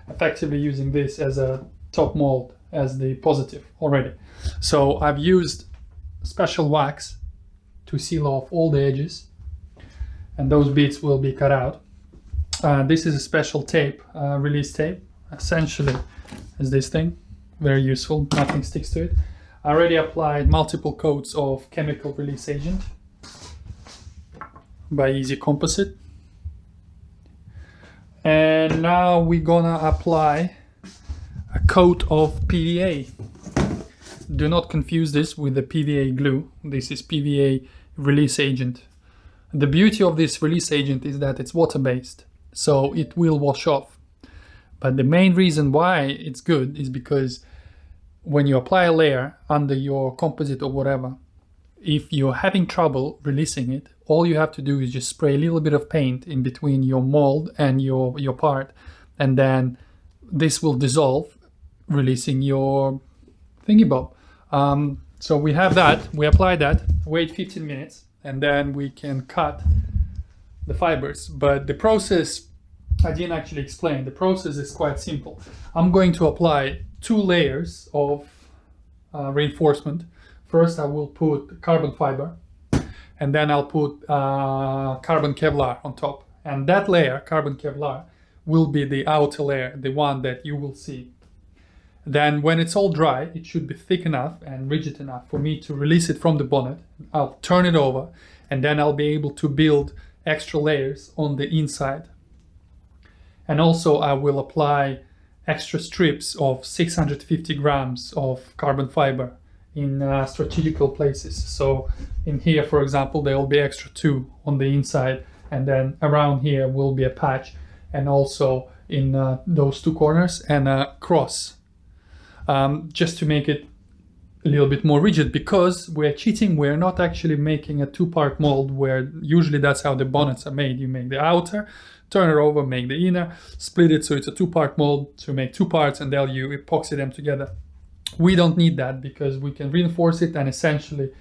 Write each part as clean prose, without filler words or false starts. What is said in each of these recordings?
effectively using this as a top mold as the positive already. So I've used special wax to seal off all the edges, and those bits will be cut out. This is a special tape, release tape, essentially is this thing, very useful, nothing sticks to it. I already applied multiple coats of chemical release agent by Easy Composite. And now we're gonna apply a coat of PVA. Do not confuse this with the PVA glue. This is PVA release agent. The beauty of this release agent is that it's water-based, so it will wash off. But the main reason why it's good is because when you apply a layer under your composite or whatever, if you're having trouble releasing it, all you have to do is just spray a little bit of paint in between your mold and your part, and then this will dissolve, releasing your thingy bob. So we have that, we apply that, wait 15 minutes, and then we can cut the fibers. But the process, I didn't actually explain. The process is quite simple. I'm going to apply 2 layers of reinforcement. First I will put carbon fiber, and then I'll put carbon Kevlar on top. And that layer, carbon Kevlar, will be the outer layer, the one that you will see. Then when it's all dry, it should be thick enough and rigid enough for me to release it from the bonnet. I'll turn it over, and then I'll be able to build extra layers on the inside. And also I will apply extra strips of 650 grams of carbon fiber in strategical places. So in here, for example, there will be extra 2 on the inside, and then around here will be a patch, and also in those 2 corners and a cross, just to make it a little bit more rigid, because we're cheating. We're not actually making a 2-part mold, where usually that's how the bonnets are made. You make the outer, turn it over, make the inner, split it so it's a 2-part mold to make 2 parts, and then you epoxy them together. We don't need that because we can reinforce it, and essentially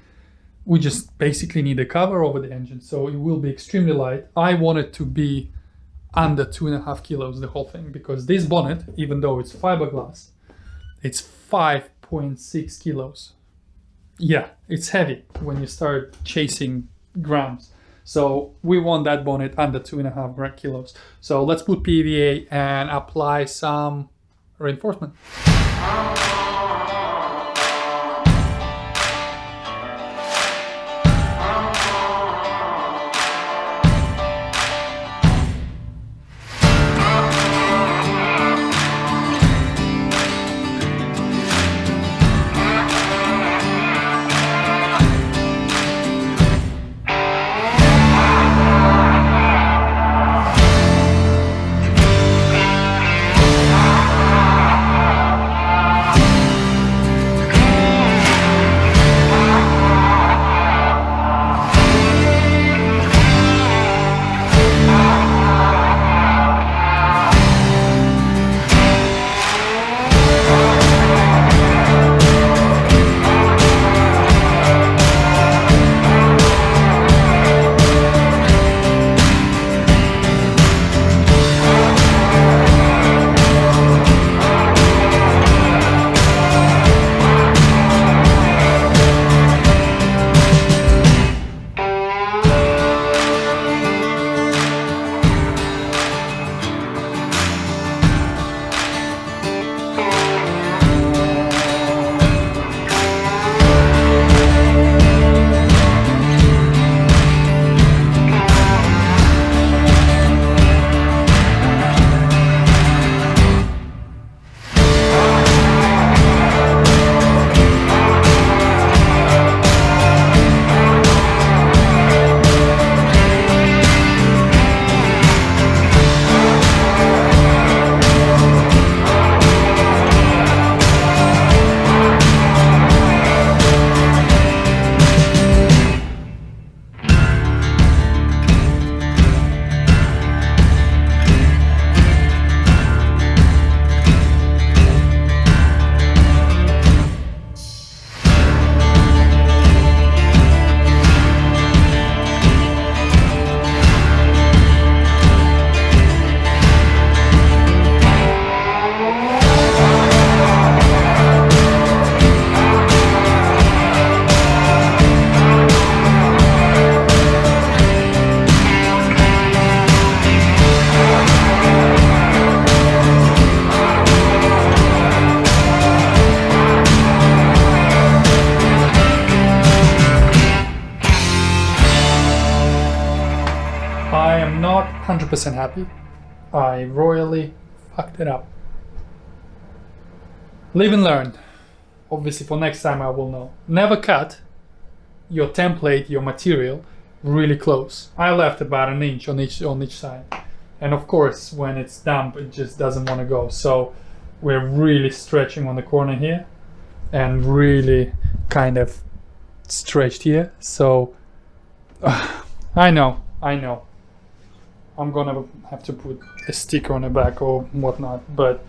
we just basically need a cover over the engine, so it will be extremely light. I want it to be under 2.5 kilos, the whole thing, because this bonnet, even though it's fiberglass, it's 5.6 kilos. Yeah, it's heavy when you start chasing grams. So we want that bonnet under 2.5 kilos. So let's put PVA and apply some reinforcement. 100% happy. I royally fucked it up. Live and learn. Obviously for next time I will know. Never cut your template, your material really close. I left about an inch on each side. And of course when it's damp it just doesn't want to go. So we're really stretching on the corner here and really kind of stretched here. So I know. I'm gonna have to put a sticker on the back or whatnot, but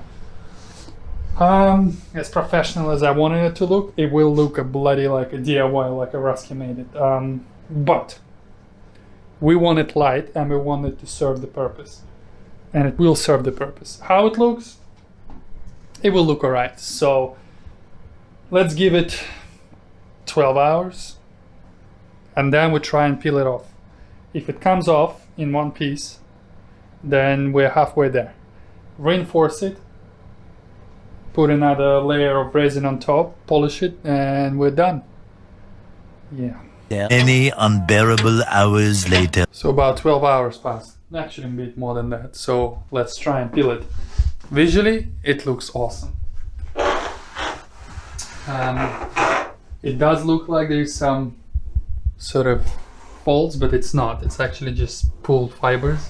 as professional as I wanted it to look, it will look a bloody like a DIY, like a Rusky made it. But we want it light and we want it to serve the purpose, and it will serve the purpose. How it looks, it will look alright. So let's give it 12 hours and then we try and peel it off. If it comes off in one piece, then we're halfway there. Reinforce it, put another layer of resin on top, polish it, and we're done. Yeah. Many unbearable hours later. So about 12 hours passed. Actually a bit more than that. So let's try and peel it. Visually, it looks awesome. It does look like there's some sort of folds, but it's not. It's actually just pulled fibers.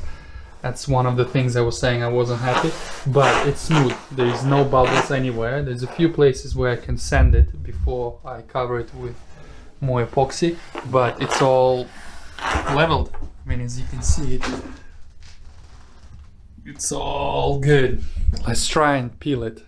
That's one of the things I was saying I wasn't happy, but it's smooth. There's no bubbles anywhere. There's a few places where I can sand it before I cover it with more epoxy, but it's all leveled. I mean, as you can see, it's all good. Let's try and peel it.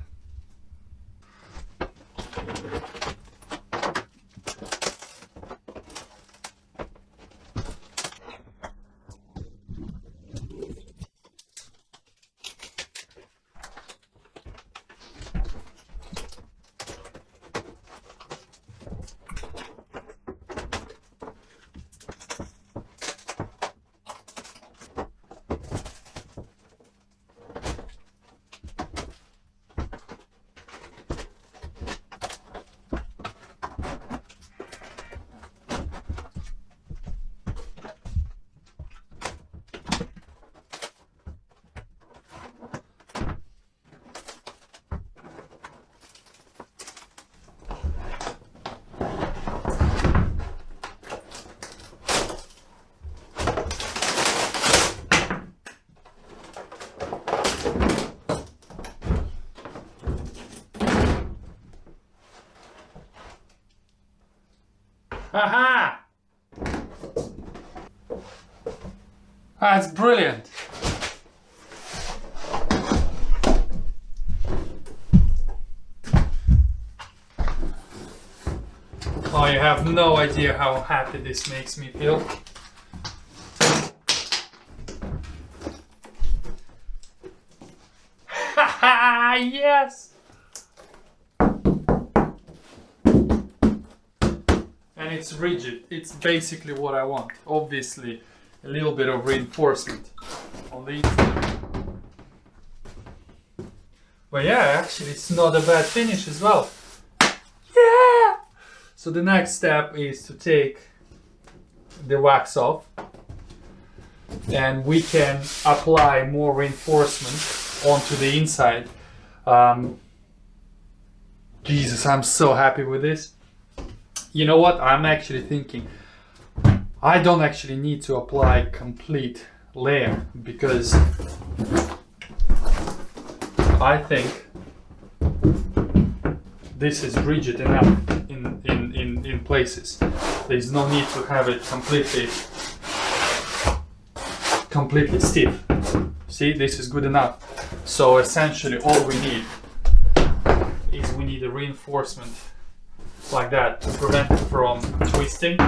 Aha! That's brilliant. Oh, you have no idea how happy this makes me feel. Haha, yes! And it's rigid. It's basically what I want. Obviously, a little bit of reinforcement on these. But yeah, actually, it's not a bad finish as well. Yeah! So the next step is to take the wax off, and we can apply more reinforcement onto the inside. Jesus, I'm so happy with this. You know what? I'm actually thinking I don't actually need to apply complete layer, because I think this is rigid enough in places. There's no need to have it completely stiff. See, this is good enough. So essentially all we need is a reinforcement like that to prevent it from twisting.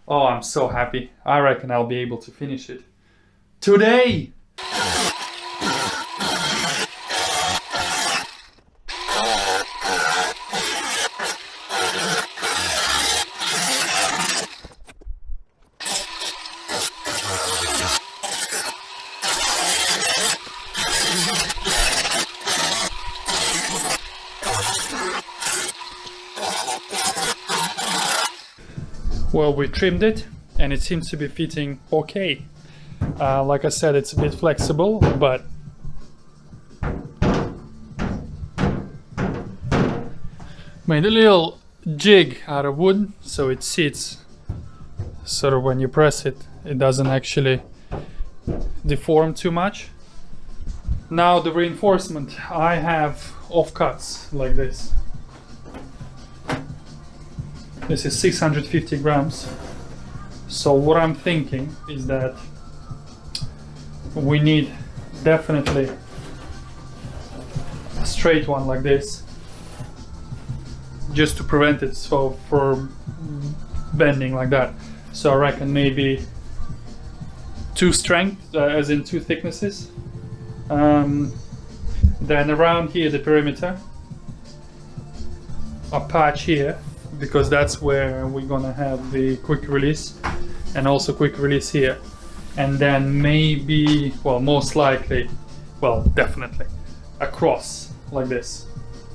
Oh, I'm so happy. I reckon I'll be able to finish it today. Well, we trimmed it and it seems to be fitting okay. Like I said, it's a bit flexible, but made a little jig out of wood so it sits sort of when you press it, it doesn't actually deform too much. Now the reinforcement, I have offcuts like this. This is 650 grams. So what I'm thinking is that we need definitely a straight one like this, just to prevent it from bending like that. So I reckon maybe 2 strength, as in 2 thicknesses. Then around here the perimeter, a patch here, because that's where we're gonna have the quick release, and also quick release here. And then maybe, well, most likely, well, definitely a cross like this,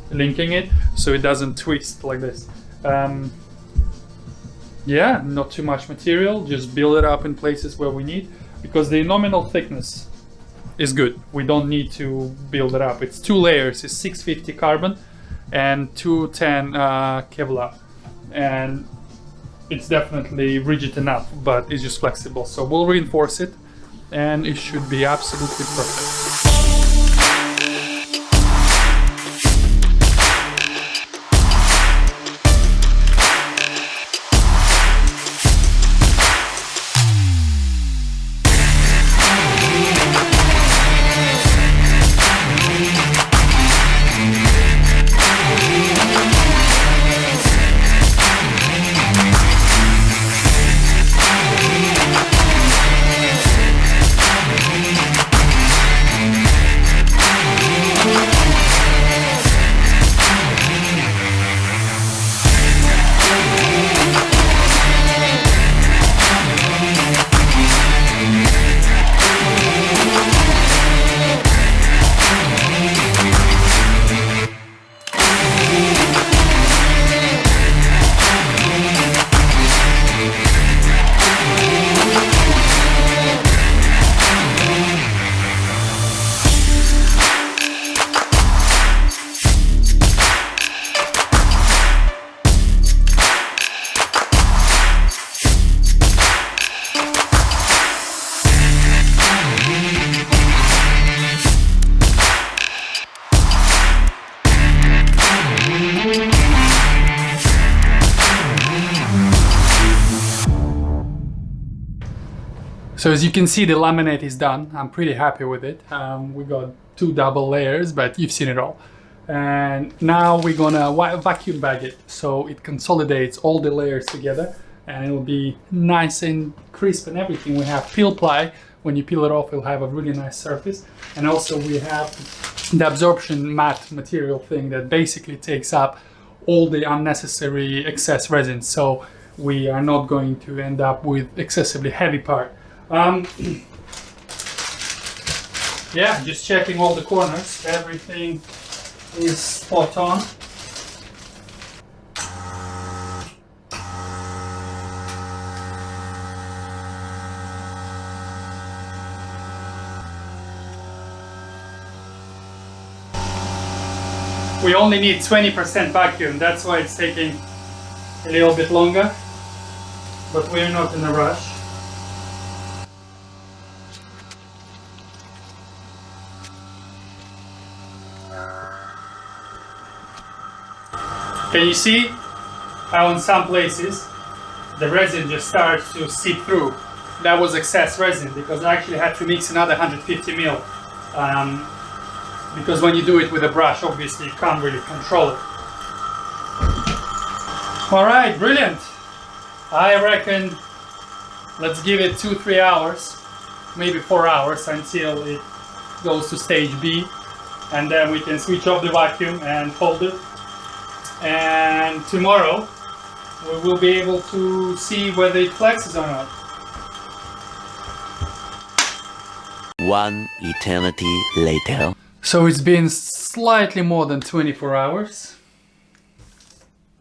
linking it so it doesn't twist like this. Yeah, not too much material, just build it up in places where we need, because the nominal thickness is good. We don't need to build it up. It's 2 layers, it's 650 carbon and 210 Kevlar, and it's definitely rigid enough, but it's just flexible. So we'll reinforce it and it should be absolutely perfect. So as you can see, the laminate is done. I'm pretty happy with it. We got 2 double layers, but you've seen it all. And now we're gonna vacuum bag it so it consolidates all the layers together and it'll be nice and crisp and everything. We have peel ply. When you peel it off, it'll have a really nice surface. And also we have the absorption mat material thing that basically takes up all the unnecessary excess resin. So we are not going to end up with excessively heavy part. Yeah, just checking all the corners. Everything is spot on. We only need 20% vacuum, that's why it's taking a little bit longer, but we're not in a rush. Can you see how in some places the resin just starts to seep through? That was excess resin because I actually had to mix another 150 ml. Because when you do it with a brush, obviously you can't really control it. Alright, brilliant. I reckon let's give it 2-3 hours, maybe 4 hours until it goes to stage B, and then we can switch off the vacuum and hold it. And tomorrow we will be able to see whether it flexes or not. One eternity later. So it's been slightly more than 24 hours.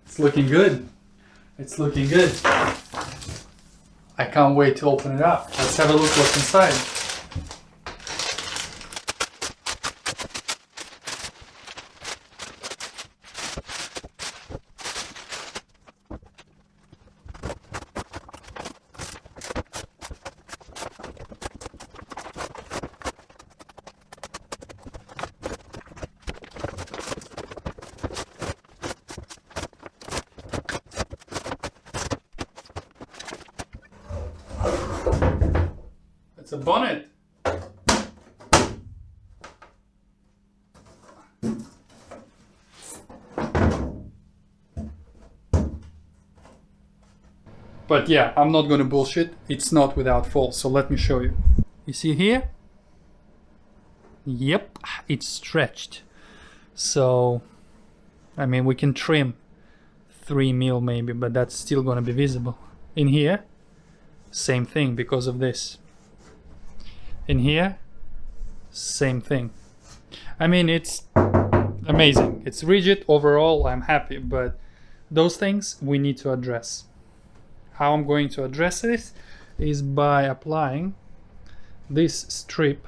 It's looking good. It's looking good. I can't wait to open it up. Let's have a look what's inside. It's a bonnet. But yeah, I'm not gonna bullshit. It's not without fault, so let me show you. You see here? Yep, it's stretched. So, I mean, we can trim 3 mil maybe, but that's still gonna be visible. In here, same thing because of this. In here, same thing. I mean, it's amazing. It's rigid overall, I'm happy, but those things we need to address. How I'm going to address this is by applying this strip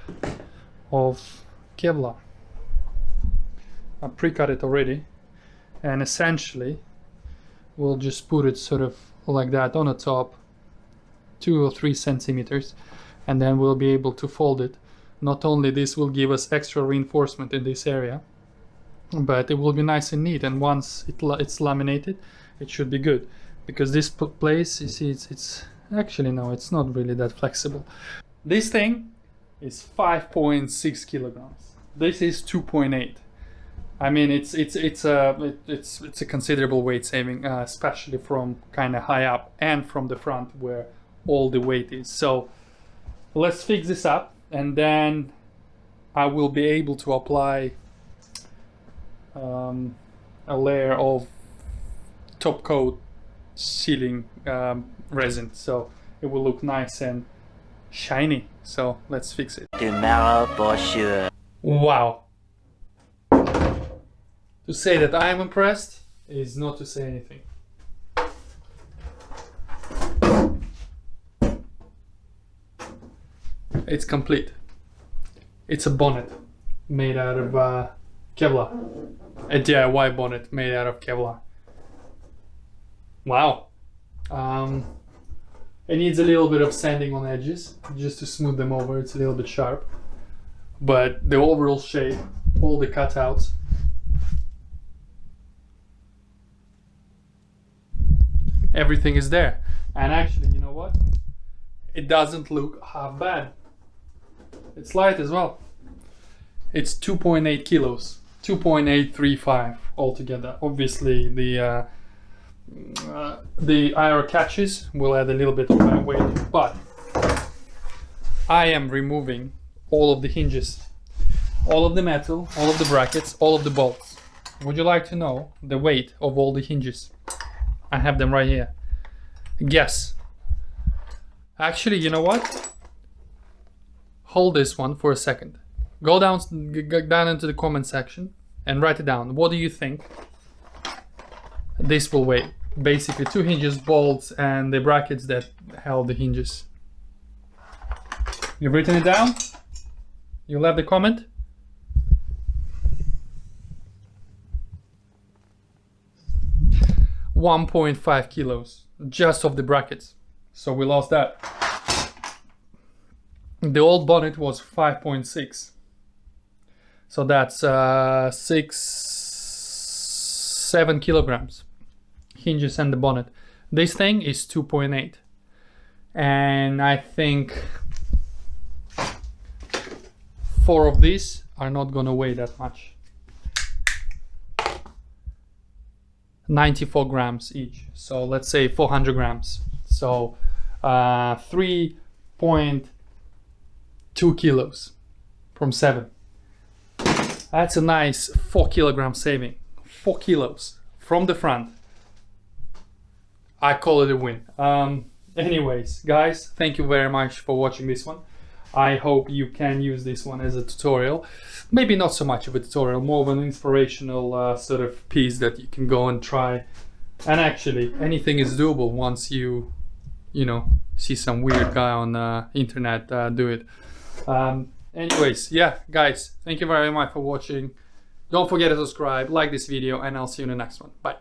of Kevlar. I pre-cut it already, and essentially we'll just put it sort of like that on the top, 2 or 3 centimeters, and then we'll be able to fold it. Not only this will give us extra reinforcement in this area, but it will be nice and neat, and once it's laminated, it should be good. Because this place, you see, it's actually, no, it's not really that flexible. This thing is 5.6 kilograms. This is 2.8. I mean, it's a considerable weight saving, especially from kind of high up and from the front where all the weight is. So let's fix this up, and then I will be able to apply a layer of top coat sealing resin, so it will look nice and shiny. So let's fix it. Tomorrow for sure. Wow. To say that I am impressed is not to say anything. It's complete. It's a bonnet made out of Kevlar. A DIY bonnet made out of Kevlar. Wow. It needs a little bit of sanding on edges just to smooth them over. It's a little bit sharp, but the overall shape, all the cutouts, everything is there. And actually, you know what? It doesn't look half bad. It's light as well. It's 2.8 kilos, 2.835 altogether. Obviously, the aero catches will add a little bit of my weight, but I am removing all of the hinges, all of the metal, all of the brackets, all of the bolts. Would you like to know the weight of all the hinges? I have them right here. Guess. Actually, you know what? Hold this one for a second. Go down into the comment section and write it down. What do you think this will weigh? Basically 2 hinges, bolts, and the brackets that held the hinges. You've written it down? You left the comment? $1.5 kilos just of the brackets. So we lost that. The old bonnet was 5.6. So that's 7 kilograms. Hinges and the bonnet. This thing is 2.8, and I think 4 of these are not gonna weigh that much. 94 grams each, so let's say 400 grams. So 3.2 kilos from 7. That's a nice 4 kilogram saving. 4 kilos from the front. I call it a win. Anyways, guys, thank you very much for watching this one. I hope you can use this one as a tutorial. Maybe not so much of a tutorial, more of an inspirational sort of piece that you can go and try. And actually, anything is doable once you know, see some weird guy on internet do it. Anyways, yeah, guys, thank you very much for watching. Don't forget to subscribe, like this video, and I'll see you in the next one. Bye.